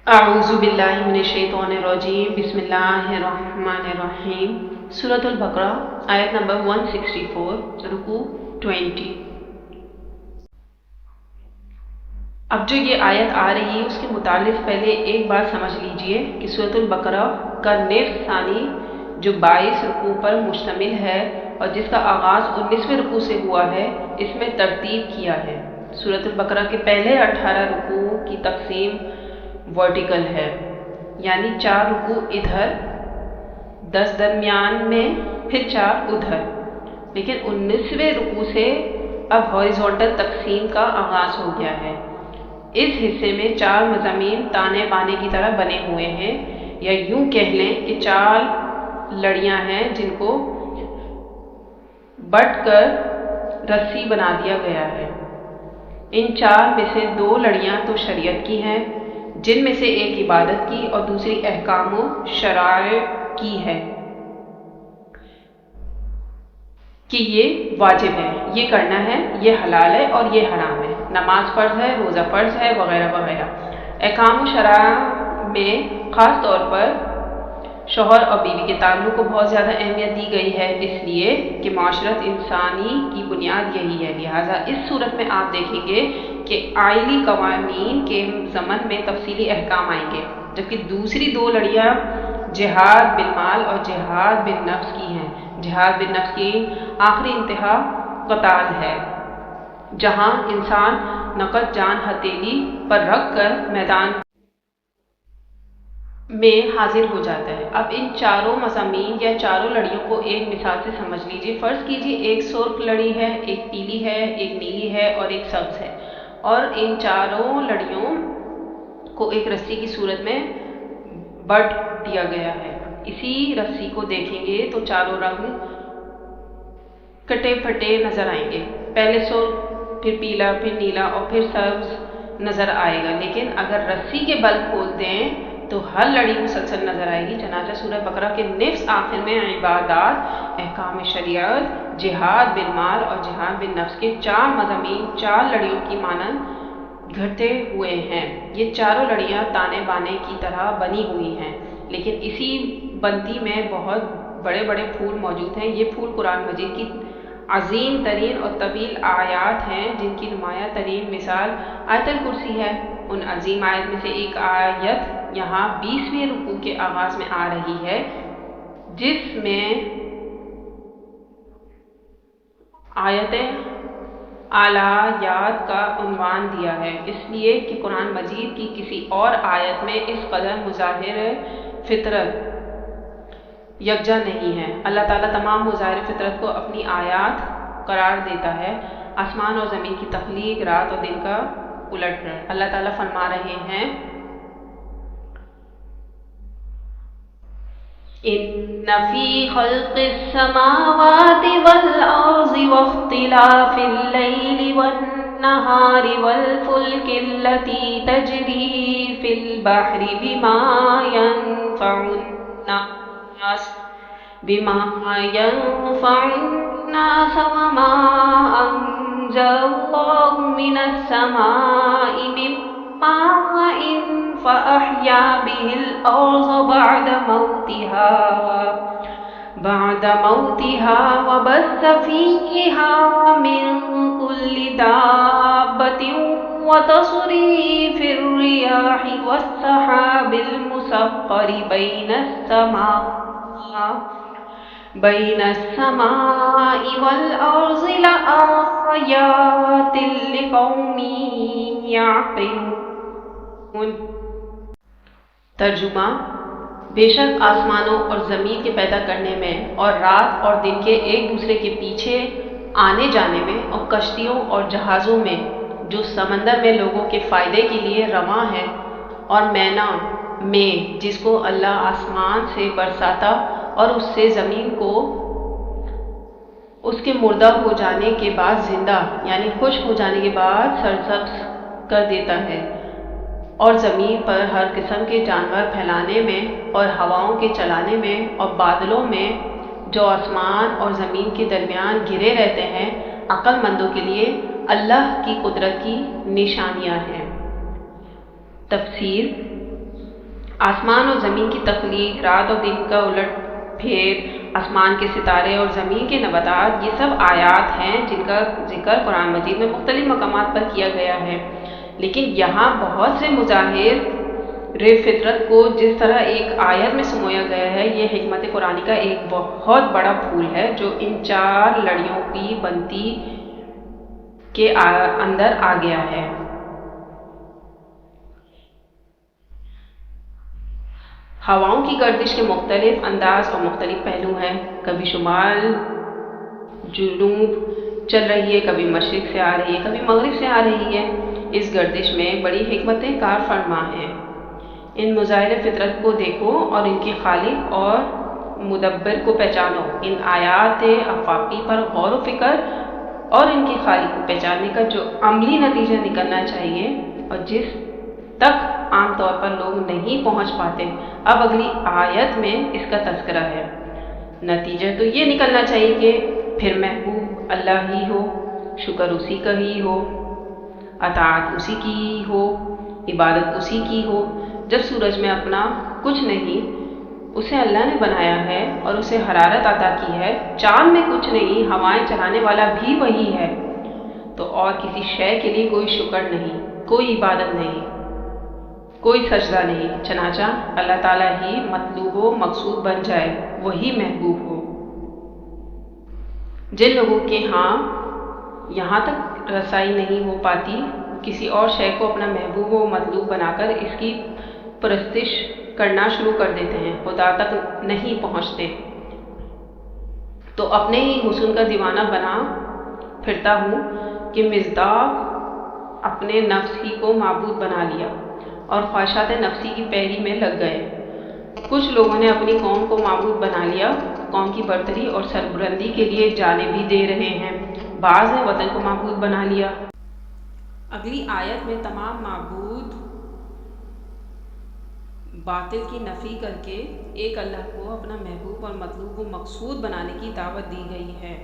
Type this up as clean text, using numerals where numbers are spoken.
اعوذ باللہ من الشیطان الرجیم بسم اللہ الرحمن الرحیم سورۃ البقرہ آیت نمبر 164 رکوع 20۔ اب جو یہ آیت آ رہی ہے اس کے متعلق پہلے ایک بات سمجھ لیجئے کہ سورۃ البقرہ کا نصف ثانی جو 22 رکوع پر مشتمل ہے اور جس کا آغاز 19ویں رکوع سے ہوا ہے، اس میں ترتیب کیا ہے۔ سورۃ البقرہ کے پہلے 18 رکوع کی تقسیم ورٹیکل ہے، یعنی 4 رکوع ادھر، 10 درمیان میں، پھر 4 ادھر، لیکن 19ویں رکوع سے اب ہاریزونٹل تقسیم کا آغاز ہو گیا ہے۔ اس حصے میں 4 مضامین تانے بانے کی طرح بنے ہوئے ہیں، یا یوں کہہ لیں کہ 4 لڑیاں ہیں جن کو بٹ کر رسی بنا دیا گیا ہے۔ ان 4 میں سے 2 لڑیاں تو شریعت کی ہیں، جن میں سے ایک عبادت کی اور دوسری احکام و شرائع کی ہے کہ یہ واجب ہے، یہ کرنا ہے، یہ حلال ہے اور یہ حرام ہے، نماز فرض ہے، روزہ فرض ہے، وغیرہ وغیرہ۔ احکام و شرائع میں خاص طور پر شوہر اور بیوی کے تعلق کو بہت زیادہ اہمیت دی گئی ہے، اس لیے کہ معاشرت انسانی کی بنیاد یہی ہے۔ لہٰذا اس صورت میں آپ دیکھیں گے کہ آئلی قوانین کے ضمن میں تفصیلی احکام آئیں گے، جبکہ دوسری 2 لڑیاں جہاد بالمال اور جہاد بالنفس کی ہیں۔ جہاد بالنفس کی آخری انتہا قتال ہے، جہاں انسان نقد جان ہتھیلی پر رکھ کر میدان میں حاضر ہو جاتا ہے۔ اب ان 4 مضامین یا 4 لڑیوں کو ایک مثال سے سمجھ لیجئے۔ فرض کیجئے ایک سرخ لڑی ہے، ایک پیلی ہے، ایک نیلی ہے اور ایک سبز ہے، اور ان 4 لڑیوں کو ایک رسی کی صورت میں بٹ دیا گیا ہے۔ اسی رسی کو دیکھیں گے تو 4 رنگ کٹے پھٹے نظر آئیں گے، پہلے سرخ، پھر پیلا، پھر نیلا اور پھر سبز نظر آئے گا، لیکن اگر رسی کے بل کھول دیں تو ہر لڑی مسلسل نظر آئے گی۔ چنانچہ سورہ بقرہ کے نصف آخر میں عبادات، احکام شریعت، جہاد بالمال اور جہاد بالنفس کے 4 مضامین 4 لڑیوں کی مانند گھٹے ہوئے ہیں۔ یہ 4 لڑیاں تانے بانے کی طرح بنی ہوئی ہیں، لیکن اسی بنتی میں بہت بڑے بڑے پھول موجود ہیں۔ یہ پھول قرآن مجید کی عظیم ترین اور طویل آیات ہیں، جن کی نمایاں ترین مثال آیت الکرسی ہے۔ ان عظیم آیت میں سے ایک آیت یہاں 20ویں رکوع کے آغاز میں آ رہی ہے، جس میں آیت آلایات کا عنوان دیا ہے، اس لیے کہ قرآن مجید کی کسی اور آیت میں اس قدر مظاہر فطرت یکجا نہیں ہے۔ اللہ تعالیٰ تمام مظاہر فطرت کو اپنی آیات قرار دیتا ہے۔ آسمان اور زمین کی تخلیق، رات اور دن کا الٹ ہے۔ اللہ تعالیٰ فرما رہے ہیں إِنَّ فِي خَلْقِ السَّمَاوَاتِ وَالْأَرْضِ وَاخْتِلَافِ اللَّيْلِ وَالنَّهَارِ وَالْفُلْكِ الَّتِي تَجْرِي فِي الْبَحْرِ بما ينفع الناس وما أنزل الله من السماء من ماء فأحيا به الأرض بعد موتها وبث فيها من كل دابة وتصريف الرياح والسحاب المسخر بين السماء والأرض لآيات لقوم يعقلون۔ ترجمہ: بے شک آسمانوں اور زمین کے پیدا کرنے میں اور رات اور دن کے ایک دوسرے کے پیچھے آنے جانے میں اور کشتیوں اور جہازوں میں جو سمندر میں لوگوں کے فائدے کے لیے رواں ہے، اور مینا میں جس کو اللہ آسمان سے برساتا اور اس سے زمین کو اس کے مردہ ہو جانے کے بعد زندہ، یعنی خشک ہو جانے کے بعد سرسبز کر دیتا ہے، اور زمین پر ہر قسم کے جانور پھیلانے میں اور ہواؤں کے چلانے میں اور بادلوں میں جو آسمان اور زمین کے درمیان گھرے رہتے ہیں، عقل مندوں کے لیے اللہ کی قدرت کی نشانیاں ہیں۔ تفسیر: آسمان اور زمین کی تخلیق، رات اور دن کا الٹ پھیر، آسمان کے ستارے اور زمین کے نباتات، یہ سب آیات ہیں جن کا ذکر قرآن مجید میں مختلف مقامات پر کیا گیا ہے۔ لیکن یہاں بہت سے مظاہر فطرت کو جس طرح ایک آیت میں سمویا گیا ہے، یہ حکمت قرآنی کا ایک بہت بڑا پھول ہے جو ان 4 لڑیوں کی بنتی کے اندر آ گیا ہے۔ ہواؤں کی گردش کے مختلف انداز اور مختلف پہلو ہیں، کبھی شمال جنوب چل رہی ہے، کبھی مشرق سے آ رہی ہے، کبھی مغرب سے آ رہی ہے۔ اس گردش میں بڑی حکمتیں کار فرما ہیں۔ ان مظاہر فطرت کو دیکھو اور ان کے خالق اور مدبر کو پہچانو۔ ان آیات آفاقی پر غور و فکر اور ان کے خالق کو پہچاننے کا جو عملی نتیجہ نکلنا چاہیے اور جس تک عام طور پر لوگ نہیں پہنچ پاتے، اب اگلی آیت میں اس کا تذکرہ ہے۔ نتیجہ تو یہ نکلنا چاہیے کہ پھر محبوب اللہ ہی ہو، شکر اسی کا ہی ہو، اطاعت اسی کی ہی ہو، عبادت اسی کی ہو۔ جب سورج میں اپنا کچھ نہیں، اسے اللہ نے بنایا ہے اور اسے حرارت عطا کی ہے، چاند میں کچھ نہیں، ہوائیں چلانے والا بھی وہی ہے، تو اور کسی شے کے لیے کوئی شکر نہیں، کوئی عبادت نہیں، کوئی سجدہ نہیں، چنانچہ اللہ تعالیٰ ہی مطلوب و مقصود بن جائے، وہی محبوب ہو۔ جن لوگوں کے ہاں یہاں تک رسائی نہیں ہو پاتی، کسی اور شے کو اپنا محبوب و مطلوب بنا کر اس کی پرستش کرنا شروع کر دیتے ہیں، خدا تک نہیں پہنچتے، تو اپنے ہی حسن کا دیوانہ بنا پھرتا ہوں کہ مصداق اپنے نفس ہی کو معبود بنا لیا اور خواہشات نفسی کی پیروی میں لگ گئے۔ کچھ لوگوں نے اپنی قوم کو معبود بنا لیا، قوم کی برتری اور سربلندی کے لیے جانیں بھی دے رہے ہیں، بعض نے وطن کو معبود بنا لیا۔ اگلی آیت میں تمام معبود باطل کی نفی کر کے ایک اللہ کو اپنا محبوب اور مطلوب و مقصود بنانے کی دعوت دی گئی ہے۔